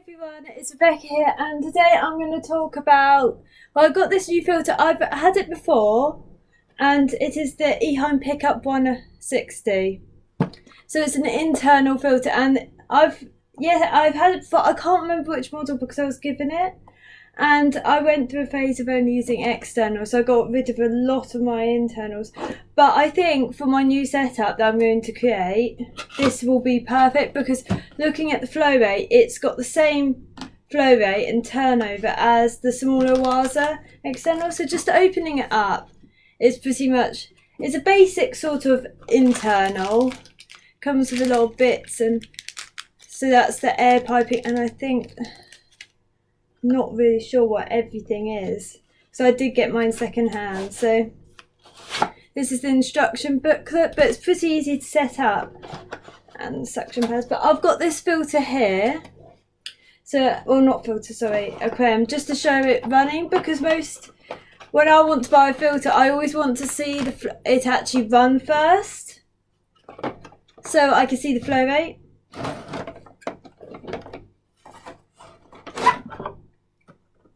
everyone, it's Rebecca here, and today I'm going to talk about, well, I got this new filter. I've had it before, and it is the Eheim Pickup 160. So it's an internal filter, and I've had it before. I can't remember which model because I was given it, and I went through a phase of only using external, so I got rid of a lot of my internals. But I think for my new setup that I'm going to create, this will be perfect, because looking at the flow rate, it's got the same flow rate and turnover as the smaller Waza external. So just opening it up, it's pretty much, it's a basic sort of internal, comes with a lot of bits, and so that's the air piping, and I think, not really sure what everything is, so I did get mine second hand. So this is the instruction booklet, but it's pretty easy to set up, and suction pads. But I've got this filter here, so, well, not filter, sorry, aquarium, just to show it running, because when I want to buy a filter, I always want to see it actually run first, so I can see the flow rate.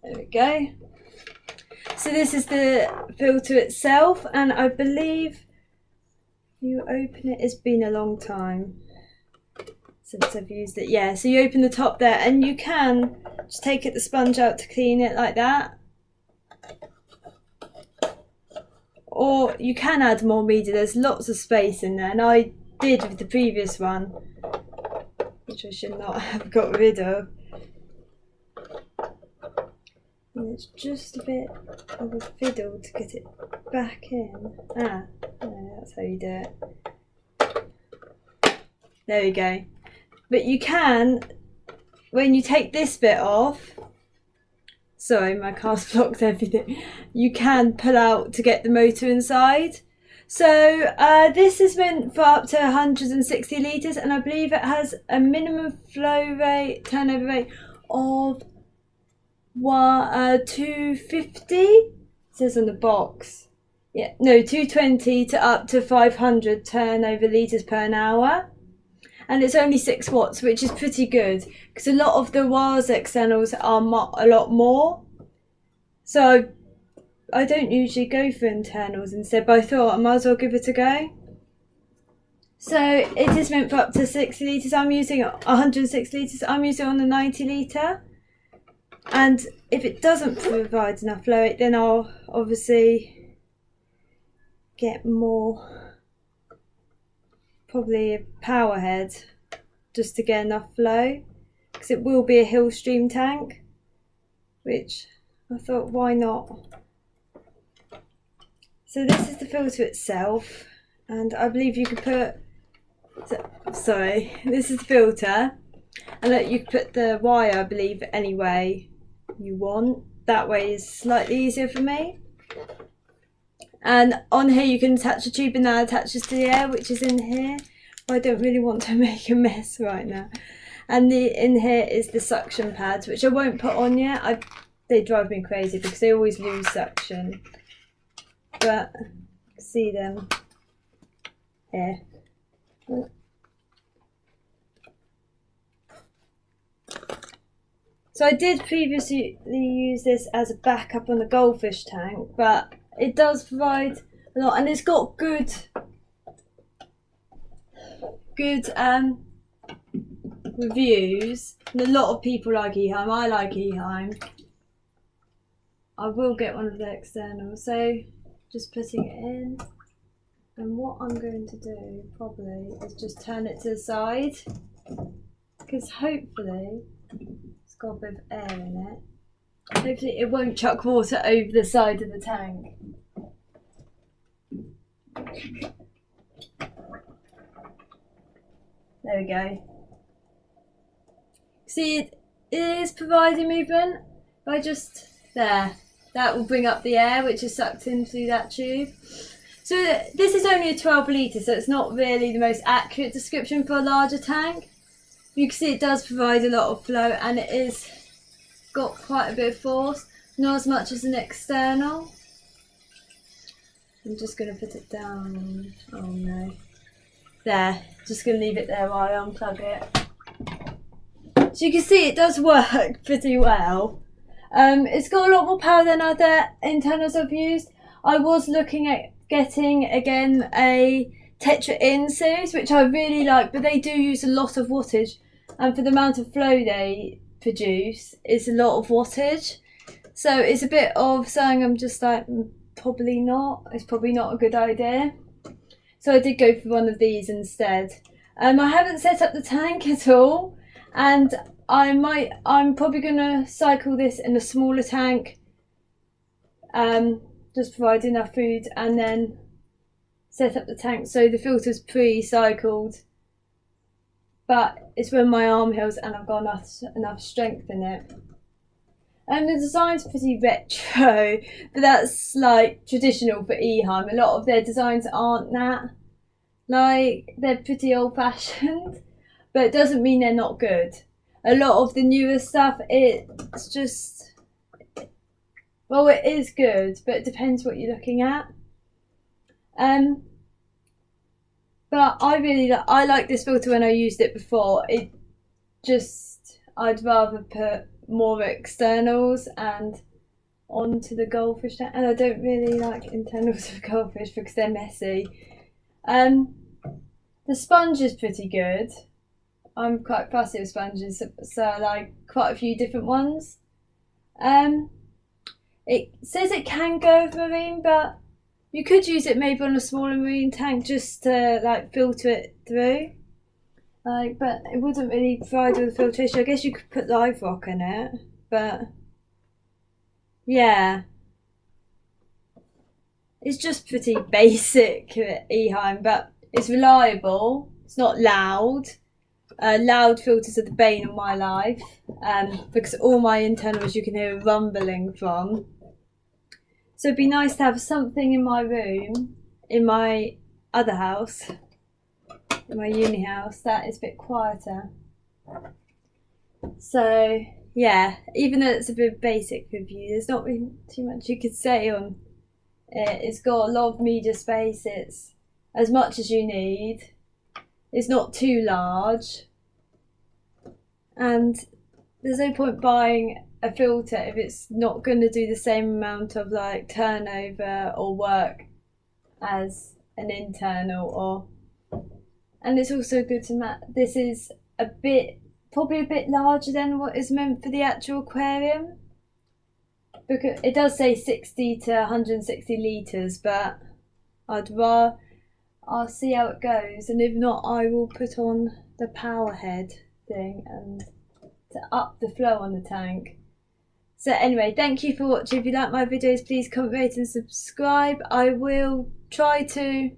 There we go. So this is the filter itself, and I believe you open it, it's been a long time since I've used it. Yeah, so you open the top there, and you can just take the sponge out to clean it like that. Or you can add more media, there's lots of space in there, and I did with the previous one, which I should not have got rid of. And it's just a bit of a fiddle to get it back in. No, that's how you do it. There we go. But you can, when you take this bit off, sorry, my car's blocked everything, you can pull out to get the motor inside. So this is meant for up to 160 litres, and I believe it has a minimum flow rate, turnover rate of 250, it says on the box. Yeah, no, 220 to up to 500 turnover litres per hour, and it's only 6 watts, which is pretty good, because a lot of the Waza externals are a lot more. So I don't usually go for internals instead, but I thought I might as well give it a go. So it is meant for up to 60 litres. I'm using 106 litres. I'm using on the 90 litre. And if it doesn't provide enough flow rate, then I'll obviously get more, probably a power head, just to get enough flow, because it will be a hill stream tank, which I thought, why not? So this is the filter itself, and I believe you could put, sorry, this is the filter, and look, you could put the wire, I believe, any way you want. That way is slightly easier for me. And on here you can attach a tube, and that attaches to the air, which is in here. I don't really want to make a mess right now. And in here is the suction pads, which I won't put on yet. They drive me crazy because they always lose suction. But see them here. So I did previously use this as a backup on the goldfish tank, but it does provide a lot, and it's got good reviews. And a lot of people like Eheim. I like Eheim. I will get one of the externals. So just putting it in, and what I'm going to do probably is just turn it to the side, because hopefully it's got a bit of air in it. Hopefully it won't chuck water over the side of the tank. There we go. See, it is providing movement by just there. That will bring up the air, which is sucked in through that tube. So this is only a 12 litre, so it's not really the most accurate description for a larger tank. You can see it does provide a lot of flow, and it is got quite a bit of force, not as much as an external. I'm just going to put it down. Oh no. There, just going to leave it there while I unplug it. So you can see it does work pretty well. It's got a lot more power than other internals I've used. I was looking at getting again a Tetra In series, which I really like, but they do use a lot of wattage, and for the amount of flow they produce, it's a lot of wattage. So it's a bit of something I'm just like, probably not. It's probably not a good idea. So I did go for one of these instead. I haven't set up the tank at all, and I'm probably gonna cycle this in a smaller tank. Just provide enough food and then set up the tank so the filter's pre-cycled. But it's when my arm heals and I've got enough strength in it. And the design's pretty retro, but that's like traditional for Eheim. A lot of their designs aren't that. Like, they're pretty old fashioned, but it doesn't mean they're not good. A lot of the newer stuff, it's just, well, it is good, but it depends what you're looking at. But I like this filter when I used it before. I'd rather put more externals and onto the goldfish tank, and I don't really like internals of goldfish because they're messy. The sponge is pretty good. I'm quite fussy with sponges, so I like quite a few different ones. It says it can go with marine, but you could use it maybe on a smaller marine tank just to like filter it through. But it wouldn't really provide with filtration. I guess you could put live rock in it, but yeah. It's just pretty basic Eheim, but it's reliable. It's not loud. Loud filters are the bane of my life, because all my internals you can hear rumbling from. So it'd be nice to have something in my room, in my other house, in my uni house, that is a bit quieter. So yeah, even though it's a bit basic review, there's not really too much you could say on it. It's got a lot of media space. It's as much as you need. It's not too large, and there's no point buying a filter if it's not going to do the same amount of like turnover or work as an internal. And it's also good to this is probably a bit larger than what is meant for the actual aquarium, because it does say 60 to 160 litres, but I'll see how it goes, and if not, I will put on the power head thing and to up the flow on the tank. So anyway, thank you for watching. If you like my videos, please comment, rate and subscribe. I will try to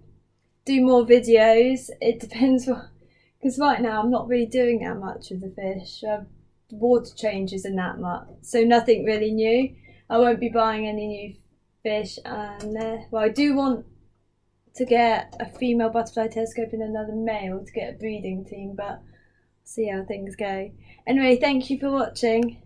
do more videos. It depends because right now I'm not really doing that much with the fish. Water changes and that much, so nothing really new. I won't be buying any new fish, and I do want to get a female butterfly telescope and another male to get a breeding team, but see how things go. Anyway, thank you for watching.